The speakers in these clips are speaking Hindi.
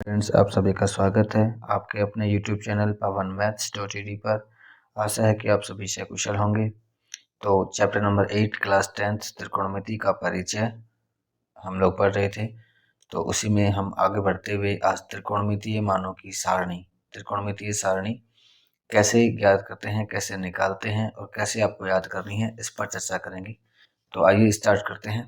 फ्रेंड्स, आप सभी का स्वागत है आपके अपने YouTube चैनल pawanmaths.ed पर। आशा है कि आप सभी से कुशल होंगे। तो चैप्टर नंबर 8 क्लास 10th त्रिकोणमिति का परिचय हम लोग पढ़ रहे थे। तो उसी में हम आगे बढ़ते हुए आज त्रिकोणमितीय मानों की सारणी, त्रिकोणमितीय सारणी कैसे याद करते हैं, कैसे निकालते हैं और कैसे आपको याद करनी है, इस पर चर्चा करेंगे। तो आइए स्टार्ट करते हैं।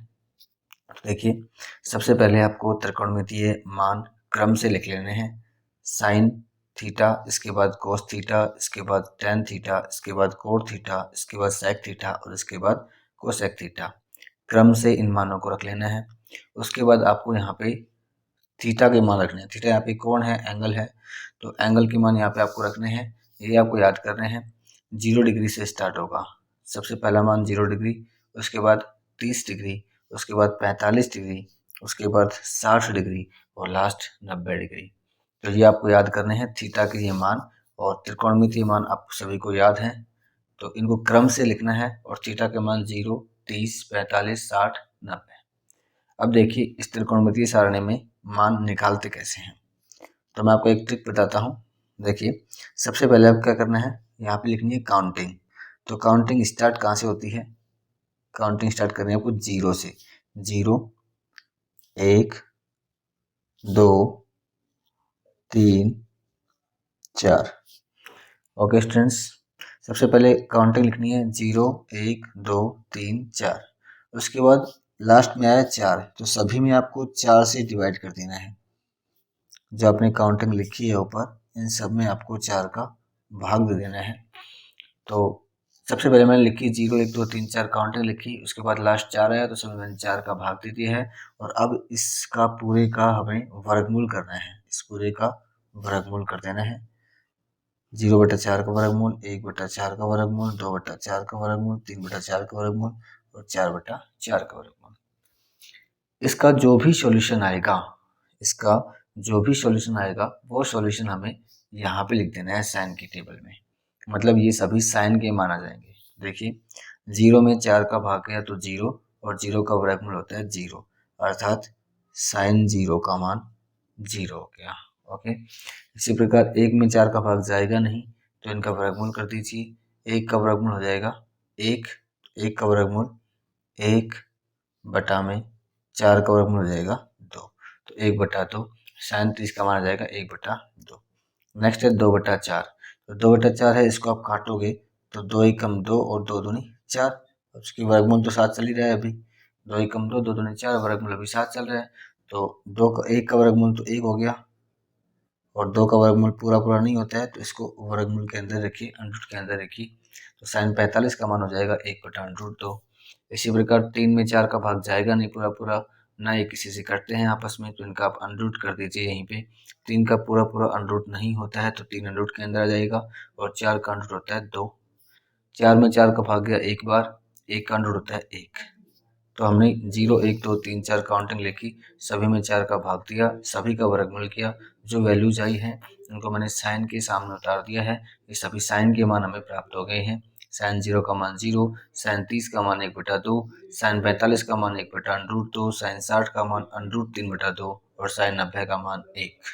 देखिए, सबसे पहले आपको त्रिकोणमितीय मान क्रम से लिख लेने हैं। साइन थीटा, इसके बाद कोस थीटा, इसके बाद टेन थीटा, इसके बाद कोट थीटा, इसके बाद सेक थीटा और इसके बाद कोसेक थीटा। क्रम से इन मानों को रख लेना है। उसके बाद आपको यहाँ पे थीटा के मान रखने हैं। थीटा यहाँ पे कोण है, एंगल है, तो एंगल के मान यहाँ पे आपको रखने हैं। ये आपको याद करने हैं। 0 डिग्री से स्टार्ट होगा। सबसे पहला मान 0 डिग्री, उसके बाद 30 डिग्री, उसके बाद 45 डिग्री, उसके बाद 60 डिग्री और लास्ट 90 डिग्री। तो ये आपको याद करने हैं थीटा के ये मान, और त्रिकोणमितीय मान आप सभी को याद हैं, तो इनको क्रम से लिखना है। और थीटा के मान 0, 30, 45, 60, 90। अब देखिए, इस त्रिकोणमितीय सारणी में मान निकालते कैसे हैं, तो मैं आपको एक ट्रिक बताता हूँ। देखिए, सबसे पहले आप क्या करना है, यहाँ पे लिखनी है काउंटिंग। तो काउंटिंग स्टार्ट कहाँ से होती है? काउंटिंग स्टार्ट करनी है आपको 0 से। 0, 1, 2, 3, 4। ओके स्टूडेंट्स, सबसे पहले काउंटिंग लिखनी है 0, 1, 2, 3, 4। उसके बाद लास्ट में आया 4, तो सभी में आपको 4 से डिवाइड कर देना है। जो आपने काउंटिंग लिखी है ऊपर, इन सब में आपको 4 का भाग दे देना है। तो सबसे पहले मैंने लिखी 0, 1, 2, 3, 4 काउंटिंग लिखी, उसके बाद लास्ट 4 आया तो सब मैंने 4 का भाग दे दिया है। और अब इसका पूरे का हमें वर्गमूल करना है। इस पूरे का वर्गमूल कर देना है। 0/4 का वर्गमूल, 1/4 का वर्गमूल, 2/4 का वर्गमूल, 3/4 का वर्गमूल और 4/4 का वर्गमूल। इसका जो भी सॉल्यूशन आएगा, इसका जो भी सॉल्यूशन आएगा वो सॉल्यूशन हमें यहाँ पे लिख देना है साइन की टेबल में। मतलब ये सभी साइन के मान आ जाएंगे। देखिए, 0 में 4 का भाग गया तो 0, और 0 का वर्गमूल होता है 0, अर्थात साइन 0 का मान 0 हो गया। ओके, इसी प्रकार 1 में 4 का भाग जाएगा नहीं, तो इनका वर्गमूल कर दीजिए। 1 का वर्गमूल हो जाएगा 1, 1 का वर्गमूल 1 बटा में 4 का वर्गमूल हो जाएगा 2, तो 1/2। साइन 30 का मान आ जाएगा 1/2। नेक्स्ट है 2/4। तो 2/4 है, इसको आप काटोगे तो 2 एकम 2 और 2 दूनी 4। उसकी वर्गमूल तो 7 चल ही रहा है अभी। 2 एकम 2, 2 दूनी 4, वर्गमूल अभी 7 चल रहा है। तो 1 का वर्गमूल तो 1 हो गया, और 2 का वर्गमूल पूरा पूरा नहीं होता है, तो इसको वर्गमूल के अंदर रखिए, अंडरूट के अंदर रखिए। तो साइन 45 का मान हो जाएगा 1/√2। इसी प्रकार 3 में 4 का भाग जाएगा नहीं पूरा पूरा, ना ये किसी से कटते हैं आपस में, तो इनका आप अंडरूट कर दीजिए यहीं पे। 3 का पूरा पूरा अंडरूट नहीं होता है, तो 3 अंडरूट के अंदर आ जाएगा, और 4 का अंडरूट होता है 2। 4 में 4 का भाग गया एक बार, 1 का अंडरूट होता है 1। तो हमने 0, 1, 2, 3, 4 काउंटिंग लिखी, सभी में 4 का भाग दिया, सभी का वर्गमूल किया। जो वैल्यूज आई हैं उनको मैंने साइन के सामने उतार दिया है। ये सभी साइन के मान हमें प्राप्त हो गए हैं। साइन 0 का मान 0, साइन 30 का मान 1/2, साइन 45 का मान 1/√2, साइन 60 का मान √3/2 और साइन 90 का मान 1।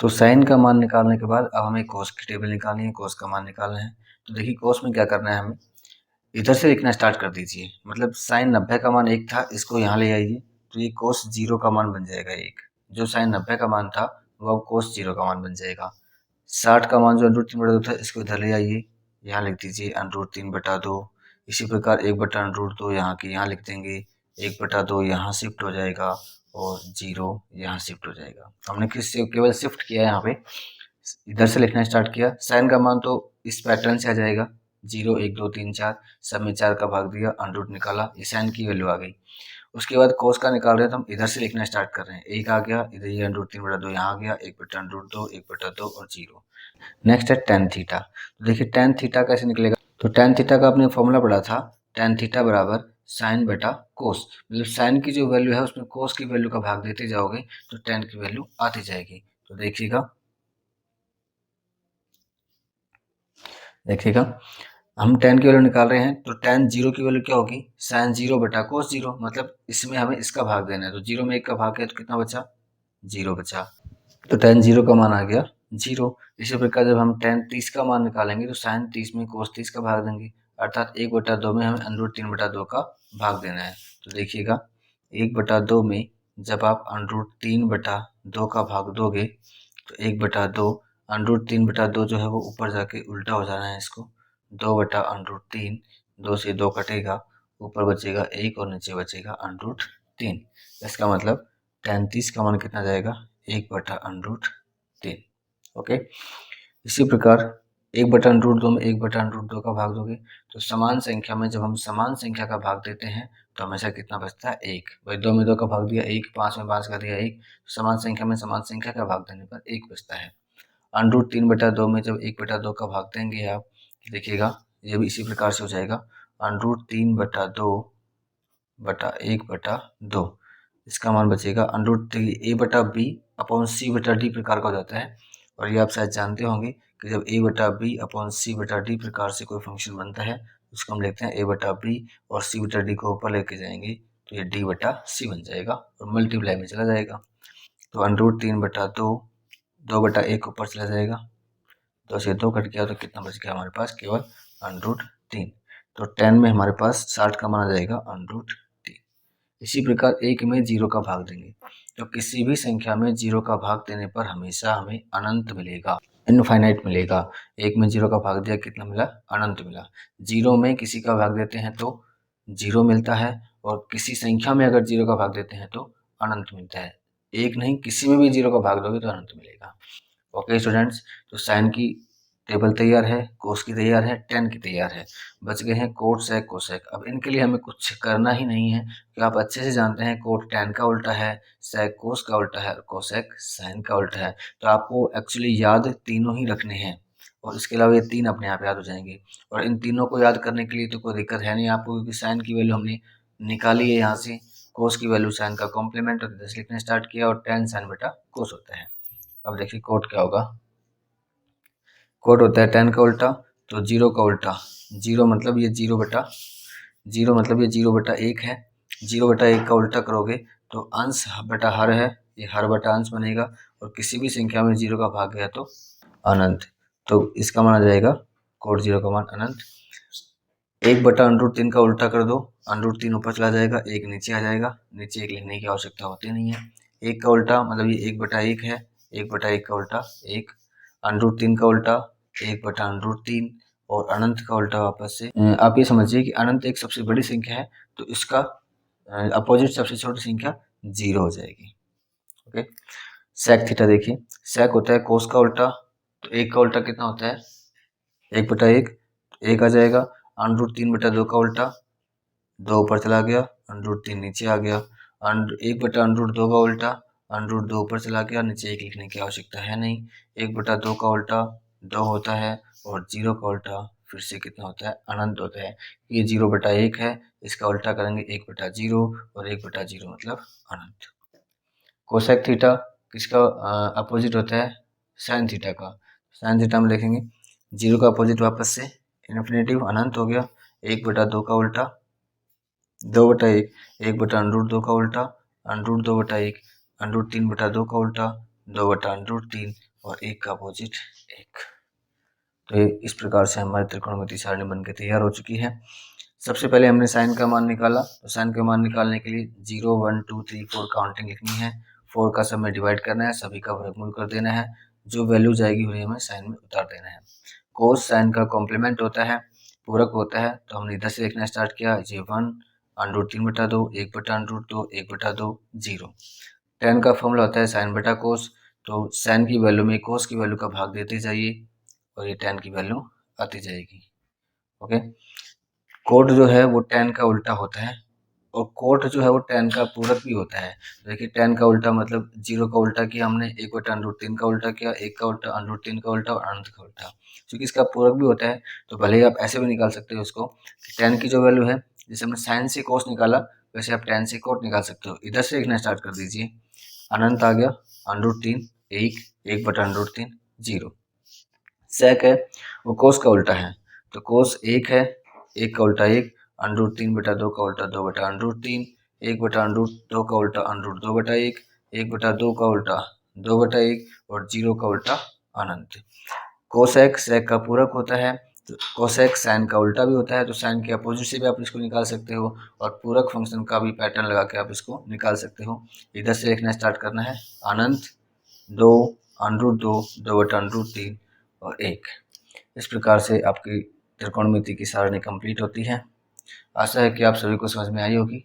तो साइन का मान निकालने के बाद अब हमें कोस की टेबल निकालनी है, कोस का मान निकालना है। तो देखिए, कोस में क्या करना है, हमें इधर से लिखना स्टार्ट कर दीजिए। मतलब साइन 90 का मान 1 था, इसको यहाँ ले आइए, तो ये कोस 0 का मान बन जाएगा 1। जो साइन 90 का मान था वो अब कोस 0 का मान बन जाएगा। 60 का मान जो √3/2 था, इसको इधर ले आइए, यहाँ लिख दीजिए √3/2। इसी प्रकार 1/√2 यहाँ के यहाँ लिख देंगे, 1/2 यहाँ शिफ्ट हो जाएगा और 0 यहाँ शिफ्ट हो जाएगा। हमने किससे केवल शिफ्ट किया है, यहाँ पे इधर से लिखना स्टार्ट किया। साइन का मान तो इस पैटर्न से आ जाएगा, 0, 1, 2, 3, 4, सब में 4 का भाग दिया, अंडरूट निकाला, ये साइन की वैल्यू आ गई। उसके बाद कोस का निकाल रहे हैं तो हम इधर से लिखना स्टार्ट कर रहे हैं। 1 आ गया, इधर ये √3/2 यहाँ आ गया, 1/√2, 1/2 और 0। नेक्स्ट है टेन थीटा। तो देखिए, टेन थीटा कैसे निकलेगा। तो टेन थीटा का आपने फॉर्मूला पढ़ा था, टेन थीटा बराबर साइन बटा कोस। मतलब साइन की जो वैल्यू है उसमें कोस की वैल्यू का भाग देते जाओगे तो टेन की वैल्यू आती जाएगी। तो देखिएगा, देखिएगा, हम tan की वैल्यू निकाल रहे हैं तो tan 0 की वैल्यू क्या होगी, sin 0 बटा cos 0, मतलब इसमें हमें इसका भाग देना है। तो 0 में 1 का भाग है तो कितना बचा, 0 बचा। तो tan 0 का मान आ गया 0। इसी प्रकार जब हम tan 30 का मान निकालेंगे तो sin 30 में cos 30 का भाग देंगे, अर्थात 1/2 में हमें √3/2 का भाग देना है। तो देखिएगा 1/2 में जब आप √3/2 का भाग दोगे तो 1/2 √3/2 जो है वो ऊपर जाके उल्टा हो जाना है इसको, 2/√3, 2 से 2 कटेगा, ऊपर बचेगा 1 और नीचे बचेगा √3। इसका मतलब tan 30 का मान कितना जाएगा, 1/√3। ओके, इसी प्रकार 1/√2 में 1/√2 का भाग दोगे तो समान संख्या में जब हम समान संख्या का भाग देते हैं तो हमेशा कितना बचता है, 1। भाई 2 में 2 का भाग दिया 1, 5 में 5 का दिया 1, समान संख्या में समान संख्या का भाग देने पर 1 बचता है। √3/2 में जब 1/2 का भाग देंगे आप, देखिएगा ये भी इसी प्रकार से हो जाएगा, √3/2 बटा 1/2, इसका मान बचेगा √3 a/b/c/d प्रकार का हो जाता है। और ये आप शायद जानते होंगे कि जब a/b/c/d प्रकार से कोई फंक्शन बनता है उसको हम लिखते हैं a/b और c/d को ऊपर लेके जाएंगे तो ये d/c बन जाएगा और मल्टीप्लाई में चला जाएगा। तो √3/2, 2/1 ऊपर चला जाएगा, 2 से 2 कट गया तो कितना बच गया हमारे पास, केवल √3। तो 10 में हमारे पास 60 का मान आ जाएगा √3। इसी प्रकार 1 में 0 का भाग देंगे तो किसी भी संख्या में 0 का भाग देने पर हमेशा हमें अनंत मिलेगा, इनफाइनाइट मिलेगा। 1 में 0 का भाग दिया कितना मिला, अनंत मिला। 0 में किसी का भाग देते हैं तो 0 मिलता है और किसी संख्या में अगर 0 का भाग देते हैं तो अनंत मिलता है। एक नहीं, किसी में भी 0 का भाग दोगे तो अनंत मिलेगा। ओके स्टूडेंट्स, तो साइन की टेबल तैयार है, कोस की तैयार है, tan की तैयार है, बच गए हैं कोट सेक कोसेक। अब इनके लिए हमें कुछ करना ही नहीं है कि आप अच्छे से जानते हैं कोट tan का उल्टा है, सेक कोस का उल्टा है और कोसेक साइन का उल्टा है। तो आपको एक्चुअली याद तीनों ही रखने हैं और इसके अलावा ये 3 अपने आप याद हो जाएंगे। और इन तीनों को याद करने के लिए तो कोई दिक्कत है नहीं आपको, क्योंकि साइन की वैल्यू हमने निकाली है यहाँ से, कोस की वैल्यू साइन का कॉम्प्लीमेंट होता है लिखना स्टार्ट किया और tan साइन बटा कोस होता है। अब देखिए कोट क्या होगा, कोट होता है tan का उल्टा, तो 0 का उल्टा, 0 मतलब ये 0/1 है, 0/1 का उल्टा करोगे तो अंश बटा हर है, ये हर बटा अंश बनेगा और किसी भी संख्या में 0 का भाग गया तो अनंत, तो इसका मान आ जाएगा कोट 0 का मान अनंत। 1/√3 का उल्टा कर दो, √3 ऊपर चला जाएगा, 1 नीचे आ जाएगा, नीचे 1 लिखने की आवश्यकता होती नहीं है। 1 का उल्टा मतलब ये 1/1 है, 1/1 का उल्टा 1, √3 का उल्टा 1/√3 और अनंत का उल्टा वापस से। आप ये समझिए कि अनंत एक सबसे बड़ी संख्या है तो इसका अपोजिट सबसे छोटी संख्या 0 हो जाएगी। ओके, सेक थीटा देखिए, सेक होता है कोस का उल्टा, तो 1 का उल्टा कितना होता है, 1/1, 1 आ जाएगा, √3/2 का उल्टा, 2 ऊपर चला गया, √3 नीचे आ गया, 1/√2 का उल्टा, √2 ऊपर चला गया, नीचे 1 लिखने की आवश्यकता है नहीं, 1/2 का उल्टा 2 होता है और 0 का उल्टा फिर से कितना होता है, अनंत होता है। ये 0/1 है, इसका उल्टा करेंगे 1/0 और 1/0 मतलब अनंत। कोसेक थीटा किसका अपोजिट होता है, साइन थीटा का। साइन थीटा में देखेंगे 0 का अपोजिट वापस से इन्फिनेटिव अनंत हो गया, 1/2 का उल्टा 2/1, 1/√2 का उल्टा √2/1, √3/2 का उल्टा 2/√3 और 1 का अपोजिट 1। तो इस प्रकार से हमारी त्रिकोणमिति सारणी बनकर तैयार हो चुकी है। सबसे पहले हमने साइन का मान निकाला, तो साइन का मान निकालने के लिए 0, 1, 2, 3, 4 काउंटिंग लिखनी है, 4 का सब में डिवाइड करना है, सभी का वर्गमूल कर देना है, जो वैल्यू जाएगी उन्हें हमें साइन में उतार देना है। कोस साइन का कॉम्प्लीमेंट होता है, पूरक होता है, तो हमने इधर से लिखना स्टार्ट किया, J1 √3/2, 1/√2, 1/2, 0। tan का फॉर्मूला होता है साइन बटा कोस, तो साइन की वैल्यू में कोस की वैल्यू का भाग देते जाइए और ये tan की वैल्यू आती जाएगी। ओके, कोट जो है वो tan का उल्टा होता है और कोट जो है वो tan का पूरक भी होता है। देखिए tan का उल्टा मतलब 0 का उल्टा किया हमने, 1/√3 का उल्टा किया, 1 का उल्टा √3 का उल्टा और अनंत का उल्टा। क्योंकि इसका पूरक भी होता है तो भले ही आप ऐसे भी निकाल सकते हो इसको, tan की जो वैल्यू है, जैसे हमने साइन से कोस निकाला वैसे आप tan से कोट निकाल सकते हो। इधर से लिखना स्टार्ट कर दीजिए, अनंत आ गया, √3 1, 1/√3 0। सेक है वो कोस का उल्टा है, तो कोस 1 है, 1 का उल्टा 1, अंडर 3 बटा 2 का उल्टा 2 बटा अंडर 3, 1 बटा अंडर 2 का उल्टा अंडर 2 बटा 1, 1 बटा 2 का उल्टा 2 बटा 1 और 0 का उल्टा अनंत। कोसेक सेक का पूरक होता है, तो कोसेक साइन का उल्टा भी होता है, तो साइन के अपोजिट से भी आप इसको निकाल सकते हो और पूरक फंक्शन का भी पैटर्न लगा के आप इसको निकाल सकते हो। इधर से लिखना स्टार्ट करना है, अनंत 2 अंडर 2 2 बटा अंडर 3 और 1। इस प्रकार से आपकी त्रिकोणमिति की सारणी कंप्लीट होती है। आशा है कि आप सभी को समझ में आई होगी।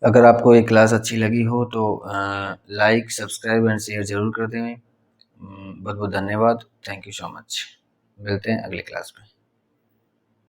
अगर आपको ये क्लास अच्छी लगी हो तो लाइक, सब्सक्राइब एंड शेयर जरूर कर दें। बहुत बहुत धन्यवाद। Thank you so much. मिलते हैं अगले क्लास में।